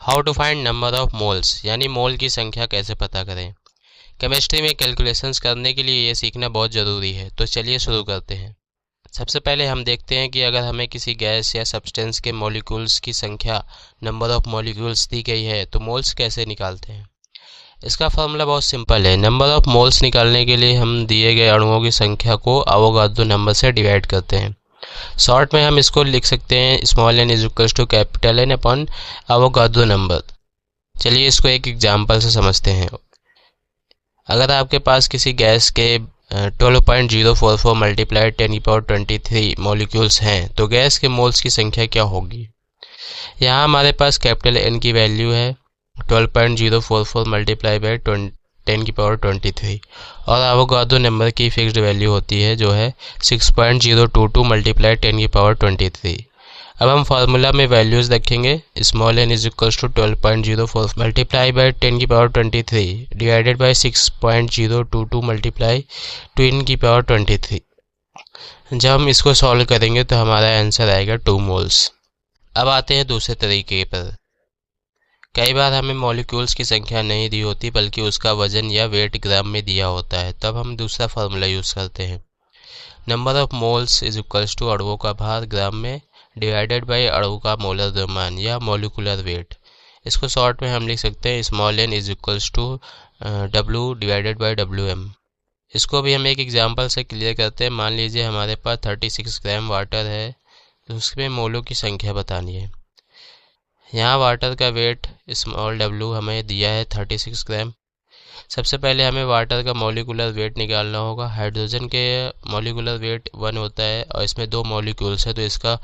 How to find number of moles यानी mole की संख्या कैसे पता करें। केमिस्ट्री में कैलकुलेशंस करने के लिए ये सीखना बहुत ज़रूरी है, तो चलिए शुरू करते हैं। सबसे पहले हम देखते हैं कि अगर हमें किसी गैस या सब्सटेंस के मॉलिक्यूल्स की संख्या नंबर ऑफ मॉलिक्यूल्स दी गई है तो मोल्स कैसे निकालते हैं। इसका फॉर्मूला बहुत सिंपल है। नंबर ऑफ मोल्स निकालने के लिए हम दिए गए अणुओं की संख्या को अवोगाद्रो नंबर से डिवाइड करते हैं। शॉर्ट में हम इसको लिख सकते हैं small n is equals to capital N upon Avogadro number. चलिए इसको एक एग्जांपल से समझते हैं। अगर आपके पास किसी गैस के 12.044 मल्टीप्लाई 10⁻23 मॉलिक्यूल्स हैं तो गैस के मोल्स की संख्या क्या होगी। यहाँ हमारे पास कैपिटल एन की वैल्यू है 12.044 मल्टीप्लाई बाई 10⁻23 और अवोगाद्रो नंबर की फिक्स्ड वैल्यू होती है जो है 6.022 मल्टीप्लाई 10⁻23। अब हम फार्मूला में वैल्यूज़ रखेंगे। Small n is equals to 12.04 multiply by 10⁻23 divided by 6.022 multiply 10⁻23। जब हम इसको सॉल्व करेंगे तो हमारा आंसर आएगा 2 मोल्स। अब आते हैं दूसरे तरीके पर। कई बार हमें मॉलिक्यूल्स की संख्या नहीं दी होती बल्कि उसका वजन या वेट ग्राम में दिया होता है, तब हम दूसरा फार्मूला यूज़ करते हैं। Number of moles is equals to अणुओं का भार ग्राम में डिवाइडेड बाई अणु का मोलर द्रव्यमान या मॉलिक्यूलर वेट। इसको शॉर्ट में हम लिख सकते हैं small n is equals to W divided by W M. इसको भी हम एक एग्जांपल से क्लियर करते हैं। मान लीजिए हमारे पास 36 ग्राम वाटर है तो उसमें मोलों की संख्या बतानी है। यहाँ वाटर का वेट स्मॉल डब्ल्यू हमें दिया है 36 ग्राम। सबसे पहले हमें वाटर का मॉलिक्यूलर वेट निकालना होगा। हाइड्रोजन के मॉलिक्यूलर वेट 1 होता है और इसमें 2 मॉलिक्यूल्स है तो इसका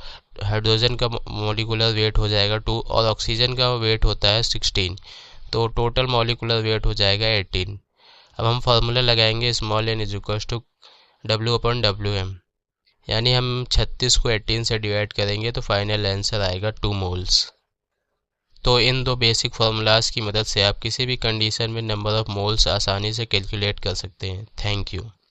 हाइड्रोजन का मॉलिक्यूलर वेट हो जाएगा 2 और ऑक्सीजन का वेट होता है 16, तो टोटल मॉलिक्यूलर वेट हो जाएगा 18। अब हम फार्मूला लगाएंगे small n is equals to W upon W M, यानी हम 36 को 18 से डिवाइड करेंगे तो फाइनल आंसर आएगा 2 मोल्स। तो इन दो बेसिक फार्मूलाज की मदद से आप किसी भी कंडीशन में नंबर ऑफ मोल्स आसानी से कैलकुलेट कर सकते हैं। Thank you.